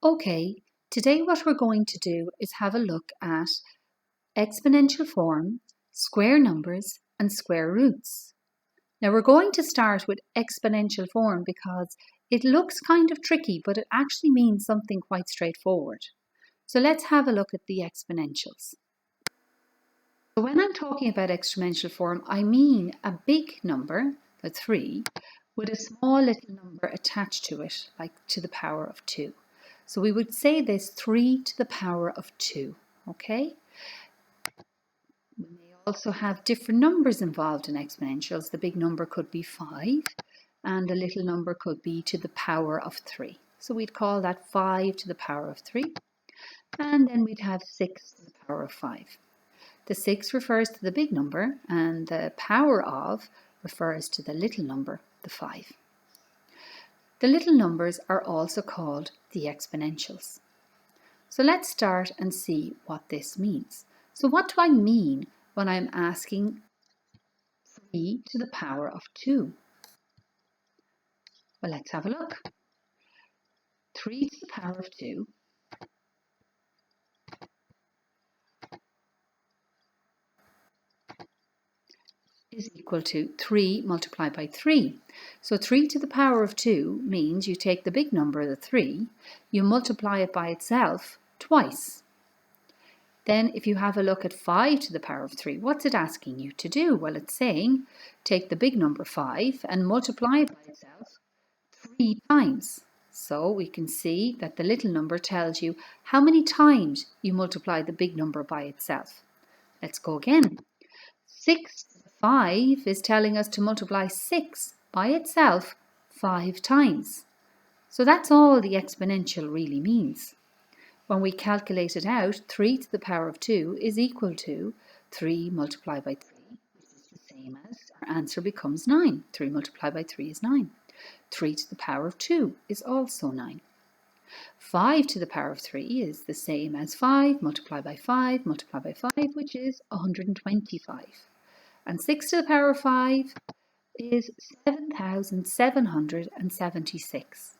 Okay, today what we're going to do is have a look at exponential form, square numbers, and square roots. Now we're going to start with exponential form because it looks kind of tricky, but it actually means something quite straightforward. So let's have a look at the exponentials. So when I'm talking about exponential form, I mean a big number, the 3, with a small little number attached to it, like to the power of 2. So we would say this 3 to the power of 2, okay? We may also have different numbers involved in exponentials. The big number could be 5 and the little number could be to the power of 3. So we'd call that 5 to the power of 3. And then we'd have 6 to the power of 5. The 6 refers to the big number and the power of refers to the little number, the 5. The little numbers are also called the exponentials. So let's start and see what this means. So what do I mean when I'm asking 3 to the power of 2? Well, let's have a look. 3 to the power of 2 is equal to 3 multiplied by 3. So 3 to the power of 2 means you take the big number, the 3, you multiply it by itself twice. Then if you have a look at 5 to the power of 3, what's it asking you to do? Well, it's saying take the big number 5 and multiply it by itself 3 times. So we can see that the little number tells you how many times you multiply the big number by itself. Let's go again. 6 to the 5 is telling us to multiply 6 by itself 5 times. So that's all the exponential really means. When we calculate it out, 3 to the power of 2 is equal to 3 multiplied by 3, which is the same as our answer becomes 9. 3 multiplied by 3 is 9. 3 to the power of 2 is also 9. 5 to the power of 3 is the same as 5 multiplied by 5 multiplied by 5, which is 125. And 6 to the power of 5 is 7,776.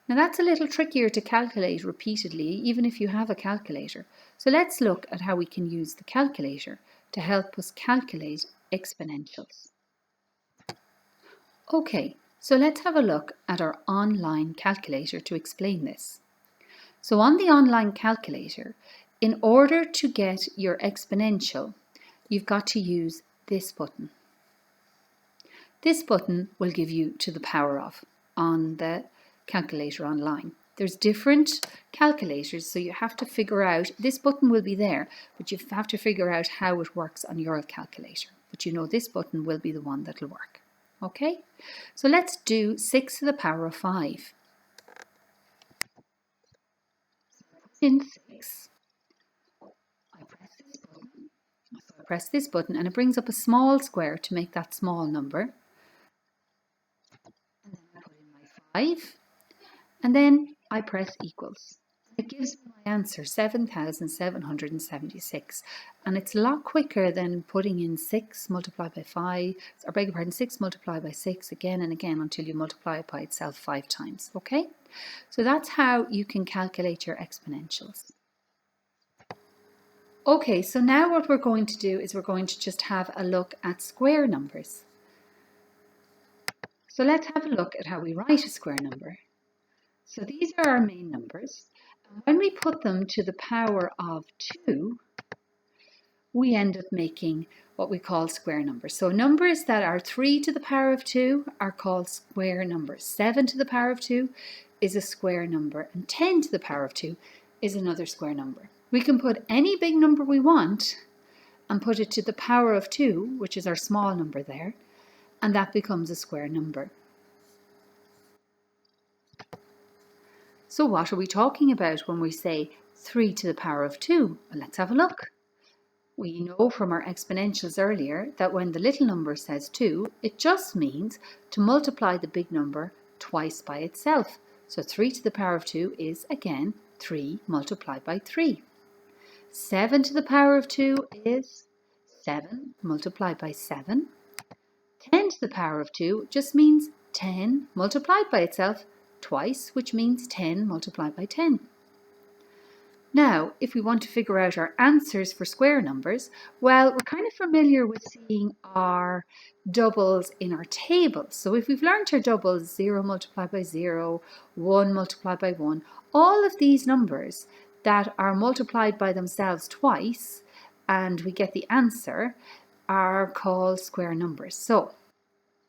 Now that's a little trickier to calculate repeatedly, even if you have a calculator. So let's look at how we can use the calculator to help us calculate exponentials. Okay, so let's have a look at our online calculator to explain this. So on the online calculator, in order to get your exponential, you've got to use this button. This button will give you to the power of on the calculator online. There's different calculators, so you have to figure out, this button will be there, but you have to figure out how it works on your calculator. But you know this button will be the one that'll work. Okay, so let's do 6 to the power of 5. In 6, I press this button and it brings up a small square to make that small number. And then I put in my 5. And then I press equals. It gives me my answer, 7,776. And it's a lot quicker than putting in 6 multiplied by 5, or beg your pardon, 6 multiplied by 6 again and again until you multiply it by itself 5 times, okay? So that's how you can calculate your exponentials. Okay, so now what we're going to do is we're going to just have a look at square numbers. So let's have a look at how we write a square number. So these are our main numbers. And when we put them to the power of 2, we end up making what we call square numbers. So numbers that are 3 to the power of 2 are called square numbers. 7 to the power of 2 is a square number. And 10 to the power of 2 is another square number. We can put any big number we want and put it to the power of 2, which is our small number there, and that becomes a square number. So what are we talking about when we say 3 to the power of 2? Well, let's have a look. We know from our exponentials earlier that when the little number says 2, it just means to multiply the big number twice by itself. So 3 to the power of 2 is, again, 3 multiplied by 3. 7 to the power of 2 is 7 multiplied by 7. 10 to the power of 2 just means 10 multiplied by itself twice, which means 10 multiplied by 10. Now, if we want to figure out our answers for square numbers, well, we're kind of familiar with seeing our doubles in our tables. So if we've learned our doubles, 0 multiplied by 0, 1 multiplied by 1, all of these numbers that are multiplied by themselves twice and we get the answer are called square numbers. So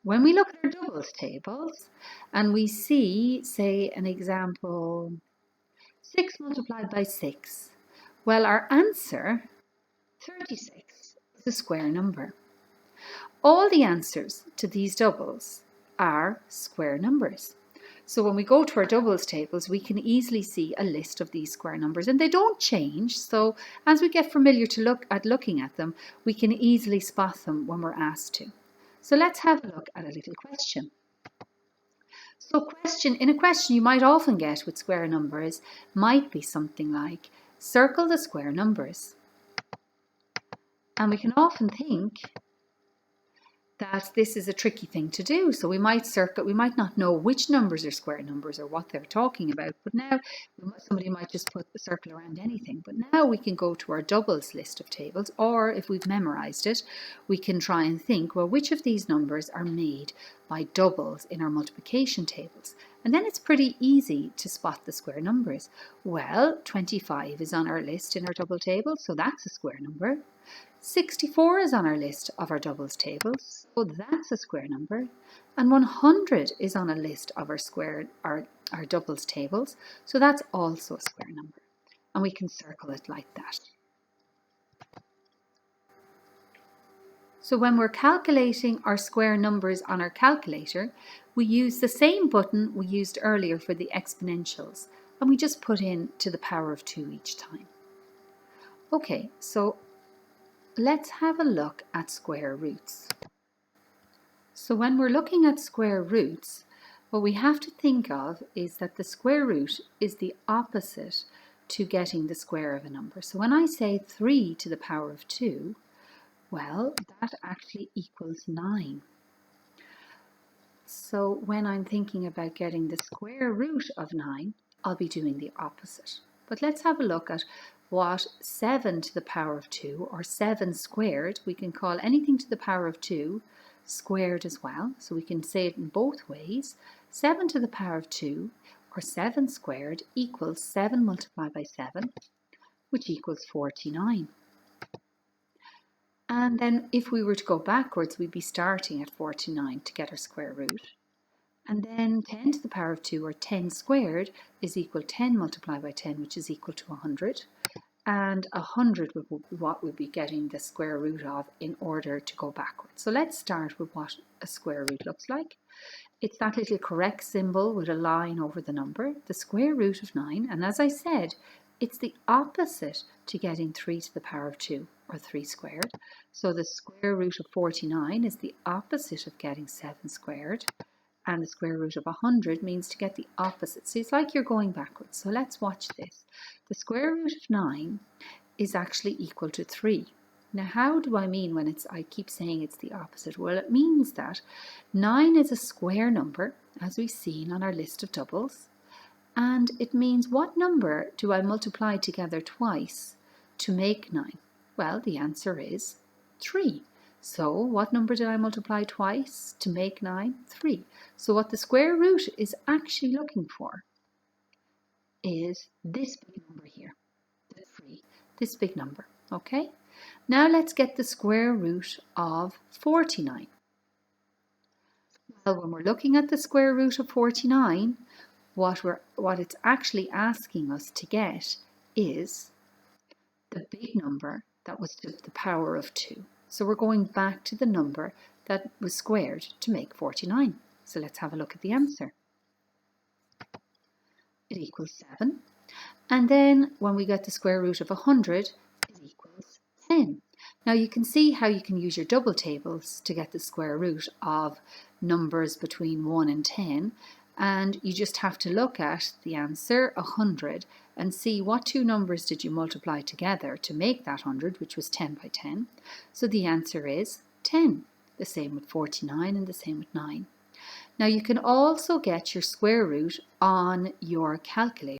when we look at our doubles tables and we see, say, an example, 6 multiplied by 6. Well, our answer, 36, is a square number. All the answers to these doubles are square numbers. So when we go to our doubles tables, we can easily see a list of these square numbers, and they don't change. So as we get familiar to looking at them, we can easily spot them when we're asked to. So let's have a look at a little question. So in a question you might often get with square numbers might be something like, circle the square numbers. And we can often think that this is a tricky thing to do. So we might not know which numbers are square numbers or what they're talking about. But now somebody might just put the circle around anything. But now we can go to our doubles list of tables, or if we've memorized it, we can try and think, well, which of these numbers are made by doubles in our multiplication tables? And then it's pretty easy to spot the square numbers. Well, 25 is on our list in our double table, so that's a square number. 64 is on our list of our doubles tables, so that's a square number. And 100 is on a list of our doubles tables, so that's also a square number. And we can circle it like that. So when we're calculating our square numbers on our calculator, we use the same button we used earlier for the exponentials, and we just put in to the power of 2 each time. Okay, so let's have a look at square roots. So when we're looking at square roots, what we have to think of is that the square root is the opposite to getting the square of a number. So when I say 3 to the power of 2, well, that actually equals 9. So when I'm thinking about getting the square root of 9, I'll be doing the opposite. But let's have a look at what 7 to the power of 2, or 7 squared, we can call anything to the power of 2 squared as well. So we can say it in both ways. 7 to the power of 2, or 7 squared, equals 7 multiplied by 7, which equals 49. And then if we were to go backwards, we'd be starting at 49 to get our square root. And then 10 to the power of 2, or 10 squared, is equal to 10 multiplied by 10, which is equal to 100. And 100 would be what we'd be getting the square root of in order to go backwards. So let's start with what a square root looks like. It's that little correct symbol with a line over the number, the square root of 9. And as I said, it's the opposite to getting 3 to the power of 2, or 3 squared. So the square root of 49 is the opposite of getting 7 squared. And the square root of 100 means to get the opposite. So it's like you're going backwards. So let's watch this. The square root of 9 is actually equal to 3. Now, how do I mean when I keep saying it's the opposite? Well, it means that 9 is a square number, as we've seen on our list of doubles. And it means, what number do I multiply together twice to make 9? Well, the answer is 3. So what number did I multiply twice to make 9? 3. So what the square root is actually looking for is this big number here, the 3, this big number, okay? Now let's get the square root of 49. Well, when we're looking at the square root of 49, what it's actually asking us to get is the big number that was to the power of 2. So we're going back to the number that was squared to make 49. So let's have a look at the answer. It equals 7. And then when we get the square root of 100, it equals 10. Now you can see how you can use your double tables to get the square root of numbers between 1 and 10. And you just have to look at the answer, 100, and see what two numbers did you multiply together to make that 100, which was 10 by 10. So the answer is 10. The same with 49 and the same with 9. Now you can also get your square root on your calculator.